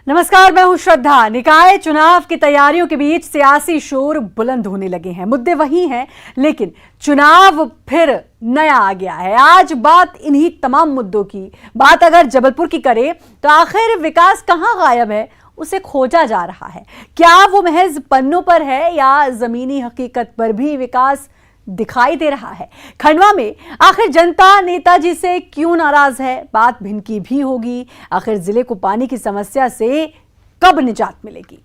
नमस्कार, मैं हूं श्रद्धा। निकाय चुनाव की तैयारियों के बीच सियासी शोर बुलंद होने लगे हैं। मुद्दे वही हैं, लेकिन चुनाव फिर नया आ गया है। आज बात इन्हीं तमाम मुद्दों की बात अगर जबलपुर की करें तो आखिर विकास कहां गायब है, उसे खोजा जा रहा है। क्या वो महज पन्नों पर है या जमीनी हकीकत पर भी विकास दिखाई दे रहा है? खंडवा में आखिर जनता नेताजी से क्यों नाराज है? बात भिन्न की भी होगी। आखिर जिले को पानी की समस्या से कब निजात मिलेगी?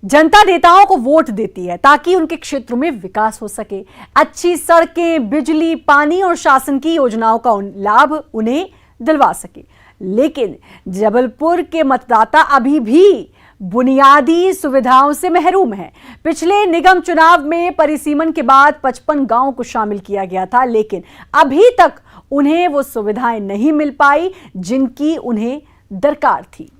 जनता नेताओं को वोट देती है ताकि उनके क्षेत्र में विकास हो सके। अच्छी सड़कें, बिजली, पानी और शासन की योजनाओं का लाभ उन्हें दिलवा सके। लेकिन जबलपुर के मतदाता अभी भी बुनियादी सुविधाओं से महरूम हैं। पिछले निगम चुनाव में परिसीमन के बाद 55 गांवों को शामिल किया गया था, लेकिन अभी तक उन्हें वो सुविधाएं नहीं मिल पाई जिनकी उन्हें दरकार थी।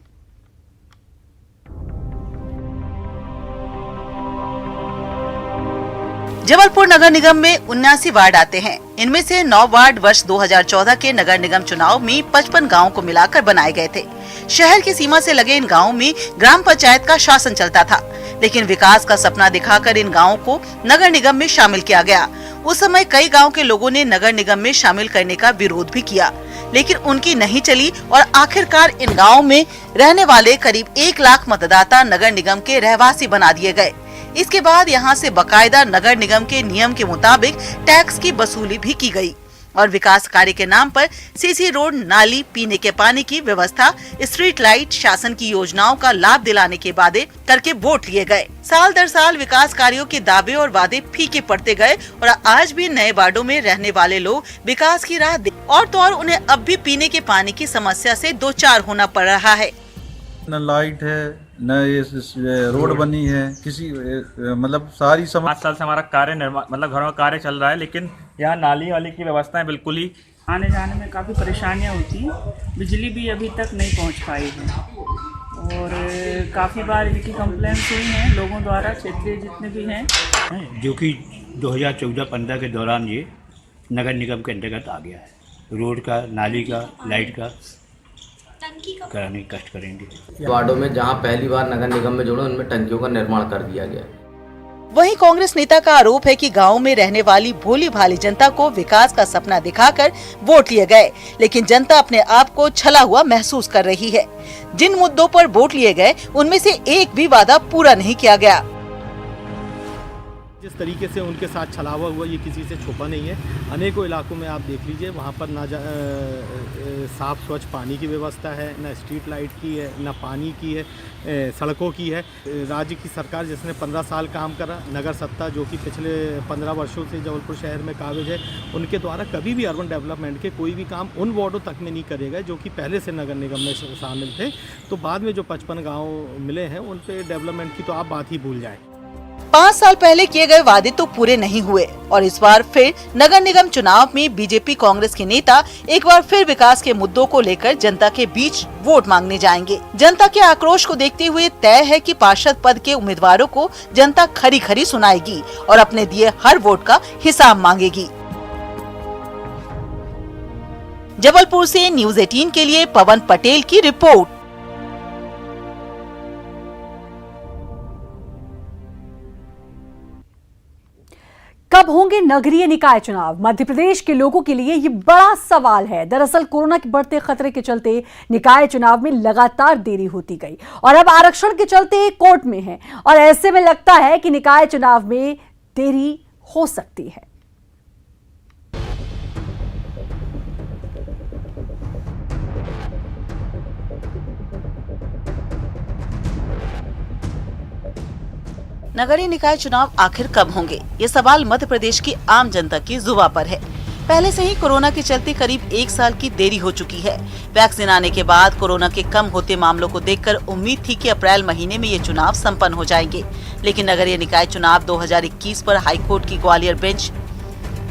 जबलपुर नगर निगम में 79 वार्ड आते हैं। इनमें से 9 वार्ड वर्ष 2014 के नगर निगम चुनाव में 55 गांवों को मिलाकर बनाए गए थे। शहर की सीमा से लगे इन गांवों में ग्राम पंचायत का शासन चलता था, लेकिन विकास का सपना दिखाकर इन गांवों को नगर निगम में शामिल किया गया। उस समय कई गाँव के लोगों ने नगर निगम में शामिल करने का विरोध भी किया, लेकिन उनकी नहीं चली और आखिरकार इन गाँव में रहने वाले करीब 1 लाख मतदाता नगर निगम के रहवासी बना दिए गए। इसके बाद यहां से बकायदा नगर निगम के नियम के मुताबिक टैक्स की वसूली भी की गई और विकास कार्य के नाम पर सीसी रोड, नाली, पीने के पानी की व्यवस्था, स्ट्रीट लाइट, शासन की योजनाओं का लाभ दिलाने के वादे करके वोट लिए गए। साल दर साल विकास कार्यों के दावे और वादे फीके पड़ते गए और आज भी नए वार्डों में रहने वाले लोग विकास की राह और तो और उन्हें अब भी पीने के पानी की समस्या से दो चार होना पड़ रहा है। न लाइट है, न ये रोड बनी है, किसी मतलब सारी 5 साल से हमारा कार्य निर्माण मतलब घरों का कार्य चल रहा है, लेकिन यहाँ नाली वाली की व्यवस्थाएं बिल्कुल ही आने जाने में काफ़ी परेशानियाँ होती हैं। बिजली भी अभी तक नहीं पहुंच पाई है और काफ़ी बार इनकी कंप्लेंट्स हुई हैं लोगों द्वारा, क्षेत्रीय जितने भी हैं, जो कि 2014-15 के दौरान ये नगर निगम के अंतर्गत आ गया है। रोड का, नाली का, लाइट का कराने की कष्ट करेंगे। वार्डों में जहां पहली बार नगर निगम में जोड़े उनमें टंकियों का निर्माण कर दिया गया। वहीं कांग्रेस नेता का आरोप है कि गांव में रहने वाली भोली भाली जनता को विकास का सपना दिखाकर वोट लिए गए, लेकिन जनता अपने आप को छला हुआ महसूस कर रही है। जिन मुद्दों पर वोट लिए गए उनमें से एक भी वादा पूरा नहीं किया गया। जिस तरीके से उनके साथ छलावा हुआ ये किसी से छुपा नहीं है। अनेकों इलाकों में आप देख लीजिए, वहाँ पर ना साफ स्वच्छ पानी की व्यवस्था है, ना स्ट्रीट लाइट की है, ना पानी की है, सड़कों की है। राज्य की सरकार जिसने 15 साल काम करा, नगर सत्ता जो कि पिछले 15 वर्षों से जबलपुर शहर में काबिज है, उनके द्वारा कभी भी अर्बन डेवलपमेंट के कोई भी काम उन वार्डों तक में नहीं करे गए जो कि पहले से नगर निगम में शामिल थे। तो बाद में जो 55 गाँव मिले हैं उन पर डेवलपमेंट की तो आप बात ही भूल जाएँ। 5 साल पहले किए गए वादे तो पूरे नहीं हुए और इस बार फिर नगर निगम चुनाव में बीजेपी कांग्रेस के नेता एक बार फिर विकास के मुद्दों को लेकर जनता के बीच वोट मांगने जाएंगे। जनता के आक्रोश को देखते हुए तय है कि पार्षद पद के उम्मीदवारों को जनता खरी खरी सुनाएगी और अपने दिए हर वोट का हिसाब मांगेगी। जबलपुर से न्यूज़ 18 के लिए पवन पटेल की रिपोर्ट। कब होंगे नगरीय निकाय चुनाव? मध्य प्रदेश के लोगों के लिए ये बड़ा सवाल है। दरअसल कोरोना के बढ़ते खतरे के चलते निकाय चुनाव में लगातार देरी होती गई और अब आरक्षण के चलते कोर्ट में है और ऐसे में लगता है कि निकाय चुनाव में देरी हो सकती है। नगरीय निकाय चुनाव आखिर कब होंगे, ये सवाल मध्य प्रदेश की आम जनता की जुबान पर है। पहले से ही कोरोना के चलते करीब 1 साल की देरी हो चुकी है। वैक्सीन आने के बाद कोरोना के कम होते मामलों को देखकर उम्मीद थी कि अप्रैल महीने में ये चुनाव संपन्न हो जाएंगे, लेकिन नगरीय निकाय चुनाव 2021 पर हाईकोर्ट की ग्वालियर बेंच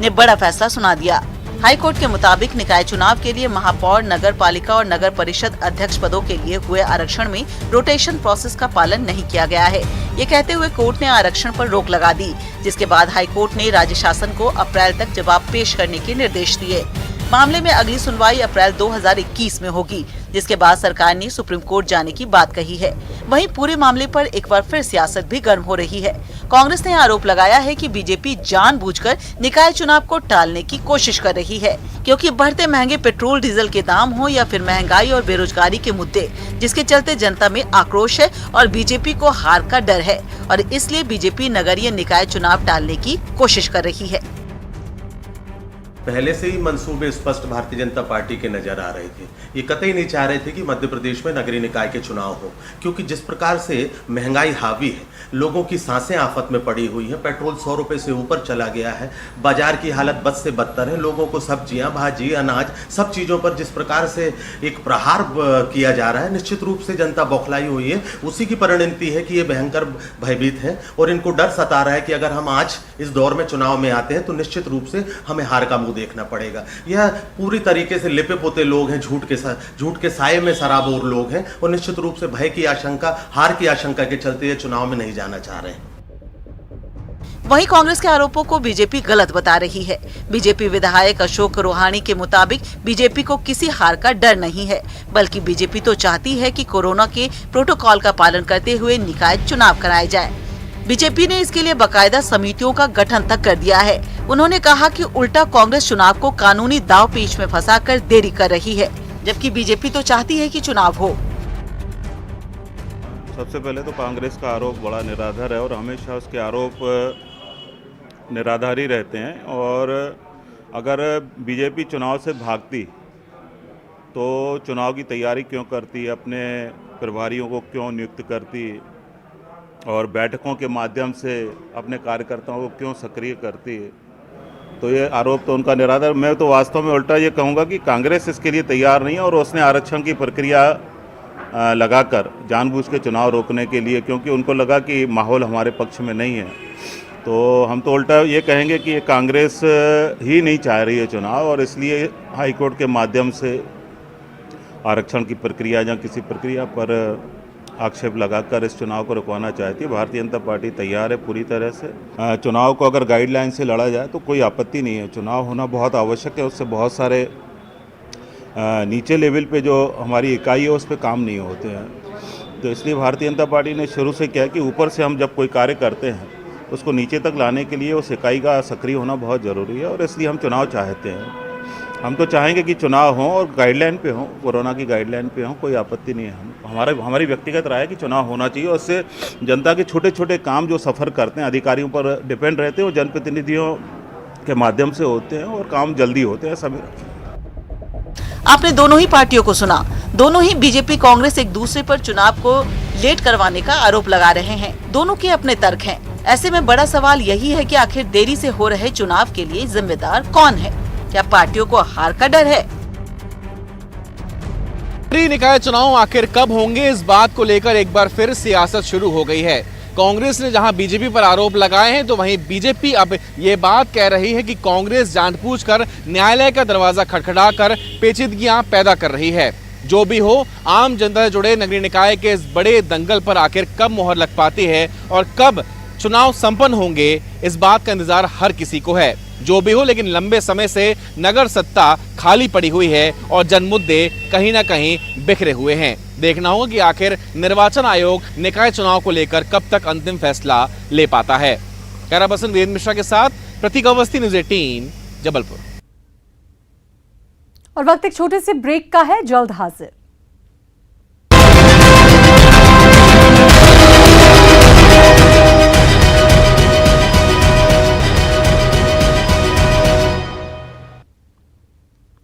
ने बड़ा फैसला सुना दिया। हाईकोर्ट के मुताबिक निकाय चुनाव के लिए महापौर, नगर पालिका और नगर परिषद अध्यक्ष पदों के लिए हुए आरक्षण में रोटेशन प्रोसेस का पालन नहीं किया गया है। ये कहते हुए कोर्ट ने आरक्षण पर रोक लगा दी, जिसके बाद हाईकोर्ट ने राज्य शासन को अप्रैल तक जवाब पेश करने के निर्देश दिए। मामले में अगली सुनवाई अप्रैल 2021 में होगी, जिसके बाद सरकार ने सुप्रीम कोर्ट जाने की बात कही है। वहीं पूरे मामले पर एक बार फिर सियासत भी गर्म हो रही है। कांग्रेस ने आरोप लगाया है कि बीजेपी जानबूझकर निकाय चुनाव को टालने की कोशिश कर रही है, क्योंकि बढ़ते महंगे पेट्रोल डीजल के दाम हो या फिर महंगाई और बेरोजगारी के मुद्दे, जिसके चलते जनता में आक्रोश है और बीजेपी को हार का डर है और इसलिए बीजेपी नगरीय निकाय चुनाव टालने की कोशिश कर रही है। पहले से ही मंसूबे स्पष्ट भारतीय जनता पार्टी के नजर आ रहे थे। ये कतई नहीं चाह रहे थे कि मध्य प्रदेश में नगरीय निकाय के चुनाव हो, क्योंकि जिस प्रकार से महंगाई हावी है, लोगों की सांसें आफत में पड़ी हुई है, पेट्रोल 100 रुपए से ऊपर चला गया है, बाजार की हालत बद से बदतर है, लोगों को सब्जियां, भाजी, अनाज, सब चीज़ों पर जिस प्रकार से एक प्रहार किया जा रहा है, निश्चित रूप से जनता बौखलाई हुई है। उसी की परिणति है कि ये भयंकर भयभीत है और इनको डर सता रहा है कि अगर हम आज इस दौर में चुनाव में आते हैं तो निश्चित रूप से हमें हार का मुंह देखना पड़ेगा। यह पूरी तरीके से लिपे पोते लोग हैं, झूठ के साये में सराबोर लोग हैं और निश्चित रूप से भय की आशंका, हार की आशंका के चलते ये चुनाव में नहीं जाना चाह रहे हैं। वहीं कांग्रेस के आरोपों को बीजेपी गलत बता रही है। बीजेपी विधायक अशोक रोहाणी के मुताबिक बीजेपी को किसी हार का डर नहीं है, बल्कि बीजेपी तो चाहती है कि कोरोना के प्रोटोकॉल का पालन करते हुए निकाय चुनाव कराए जाए। बीजेपी ने इसके लिए बाकायदा समितियों का गठन तक कर दिया है। उन्होंने कहा कि उल्टा कांग्रेस चुनाव को कानूनी दाव पेच में फंसाकर देरी कर रही है, जबकि बीजेपी तो चाहती है कि चुनाव हो। सबसे पहले तो कांग्रेस का आरोप बड़ा निराधार है और हमेशा उसके आरोप निराधार ही रहते हैं। और अगर बीजेपी चुनाव से भागती तो चुनाव की तैयारी क्यों करती, अपने प्रभारियों को क्यों नियुक्त करती और बैठकों के माध्यम से अपने कार्यकर्ताओं को क्यों सक्रिय करती। तो ये आरोप तो उनका निराधार। मैं तो वास्तव में उल्टा ये कहूँगा कि कांग्रेस इसके लिए तैयार नहीं है और उसने आरक्षण की प्रक्रिया लगाकर जानबूझ के चुनाव रोकने के लिए, क्योंकि उनको लगा कि माहौल हमारे पक्ष में नहीं है। तो हम तो उल्टा ये कहेंगे कि कांग्रेस ही नहीं चाह रही है चुनाव और इसलिए हाईकोर्ट के माध्यम से आरक्षण की प्रक्रिया या किसी प्रक्रिया पर आक्षेप लगाकर इस चुनाव को रुकवाना चाहती है। भारतीय जनता पार्टी तैयार है पूरी तरह से। चुनाव को अगर गाइडलाइन से लड़ा जाए तो कोई आपत्ति नहीं है। चुनाव होना बहुत आवश्यक है, उससे बहुत सारे नीचे लेवल पे जो हमारी इकाई है उस पर काम नहीं होते हैं। तो इसलिए भारतीय जनता पार्टी ने शुरू से किया कि ऊपर से हम जब कोई कार्य करते हैं उसको नीचे तक लाने के लिए उस इकाई का सक्रिय होना बहुत ज़रूरी है और इसलिए हम चुनाव चाहते हैं। हम तो चाहेंगे कि चुनाव हो और गाइडलाइन पे हो, कोरोना की गाइडलाइन पे हो, कोई आपत्ति नहीं है। हमारी व्यक्तिगत राय है कि चुनाव होना चाहिए और उससे जनता के छोटे छोटे काम जो सफ़र करते हैं, अधिकारियों पर डिपेंड रहते हैं, वो जनप्रतिनिधियों के माध्यम से होते हैं और काम जल्दी होते हैं। सभी आपने दोनों ही पार्टियों को सुना। दोनों ही बीजेपी कांग्रेस एक दूसरे पर चुनाव को लेट करवाने का आरोप लगा रहे हैं। दोनों के अपने तर्क हैं। ऐसे में बड़ा सवाल यही है कि आखिर देरी से हो रहे चुनाव के लिए जिम्मेदार कौन है? क्या पार्टियों को हार का डर है? निकाय चुनाव आखिर कब होंगे, इस बात को लेकर एक बार फिर सियासत शुरू हो गई है। कांग्रेस ने जहां बीजेपी पर आरोप लगाए हैं तो वहीं बीजेपी अब ये बात कह रही है कि कांग्रेस जानबूझकर न्यायालय का दरवाजा खटखटाकर पेचीदगियां पैदा कर रही है। जो भी हो, आम जनता से जुड़े नगरीय निकाय के इस बड़े दंगल पर आखिर कब मोहर लग पाती है और कब चुनाव संपन्न होंगे, इस बात का इंतजार हर किसी को है। जो भी हो, लेकिन लंबे समय से नगर सत्ता खाली पड़ी हुई है और जनमुद्दे कहीं ना कहीं बिखरे हुए हैं। देखना होगा कि आखिर निर्वाचन आयोग निकाय चुनाव को लेकर कब तक अंतिम फैसला ले पाता है। कैमरा पर्सन वीरेंद्र मिश्रा के साथ प्रतीक अवस्थी, न्यूज़ 18 जबलपुर। और वक्त एक छोटे से ब्रेक का है, जल्द हाजिर।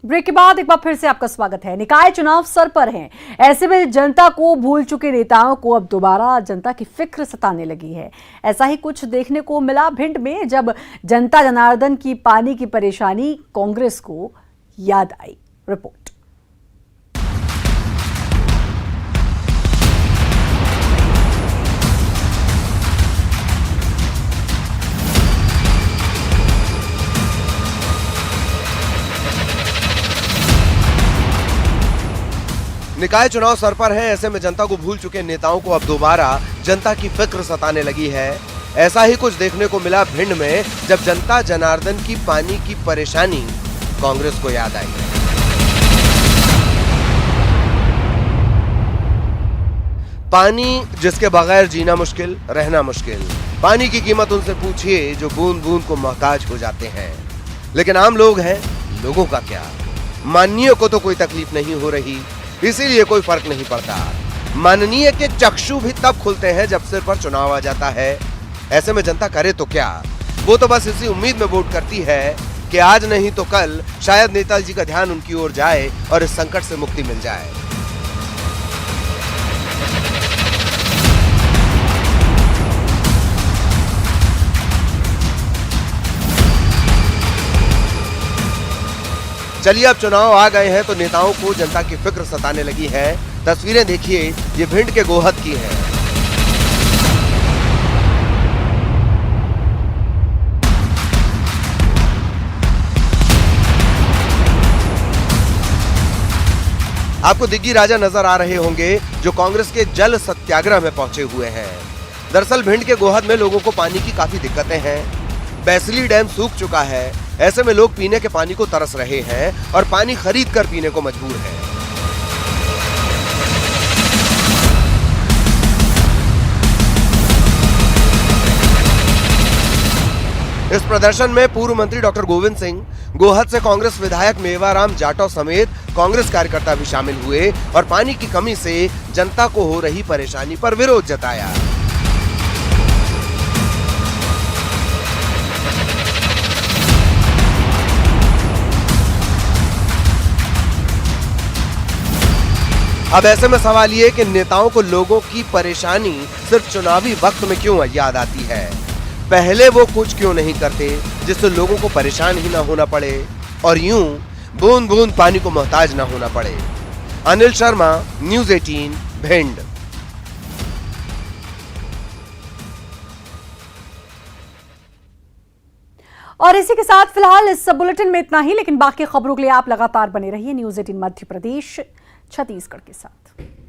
ब्रेक के बाद एक बार फिर से आपका स्वागत है। निकाय चुनाव सर पर हैं। ऐसे में जनता को भूल चुके नेताओं को अब दोबारा जनता की फिक्र सताने लगी है। ऐसा ही कुछ देखने को मिला भिंड में, जब जनता जनार्दन की पानी की परेशानी कांग्रेस को याद आई। रिपोर्ट। निकाय चुनाव सर पर है, ऐसे में जनता को भूल चुके नेताओं को अब दोबारा जनता की फिक्र सताने लगी है। ऐसा ही कुछ देखने को मिला भिंड में, जब जनता जनार्दन की पानी की परेशानी कांग्रेस को याद आई। पानी जिसके बगैर जीना मुश्किल, रहना मुश्किल। पानी की कीमत उनसे पूछिए जो बूंद बूंद को मोहताज हो जाते हैं। लेकिन आम लोग हैं, लोगों का क्या? माननीय को तो कोई तकलीफ नहीं हो रही, इसीलिए कोई फर्क नहीं पड़ता। माननीय के चक्षु भी तब खुलते हैं जब सिर पर चुनाव आ जाता है। ऐसे में जनता करे तो क्या? वो तो बस इसी उम्मीद में वोट करती है कि आज नहीं तो कल शायद नेताजी का ध्यान उनकी ओर जाए और इस संकट से मुक्ति मिल जाए। चलिए अब चुनाव आ गए हैं तो नेताओं को जनता की फिक्र सताने लगी है। तस्वीरें देखिए, ये भिंड के गोहद की हैं। आपको दिग्गी राजा नजर आ रहे होंगे जो कांग्रेस के जल सत्याग्रह में पहुंचे हुए हैं। दरअसल भिंड के गोहद में लोगों को पानी की काफी दिक्कतें हैं। बैसली डैम सूख चुका है, ऐसे में लोग पीने के पानी को तरस रहे हैं और पानी खरीद कर पीने को मजबूर हैं। इस प्रदर्शन में पूर्व मंत्री डॉक्टर गोविंद सिंह, गोहद से कांग्रेस विधायक मेवाराम जाटव समेत कांग्रेस कार्यकर्ता भी शामिल हुए और पानी की कमी से जनता को हो रही परेशानी पर विरोध जताया। अब ऐसे में सवाल ये कि नेताओं को लोगों की परेशानी सिर्फ चुनावी वक्त में क्यों याद आती है? पहले वो कुछ क्यों नहीं करते जिससे लोगों को परेशान ही ना होना पड़े और यूं बूंद बूंद पानी को मोहताज ना होना पड़े। अनिल शर्मा, न्यूज़ 18, भिंड। और इसी के साथ फिलहाल इस बुलेटिन में इतना ही, लेकिन बाकी खबरों के लिए आप लगातार बने रहिए न्यूज़ 18 मध्य प्रदेश छत्तीसगढ़ के साथ।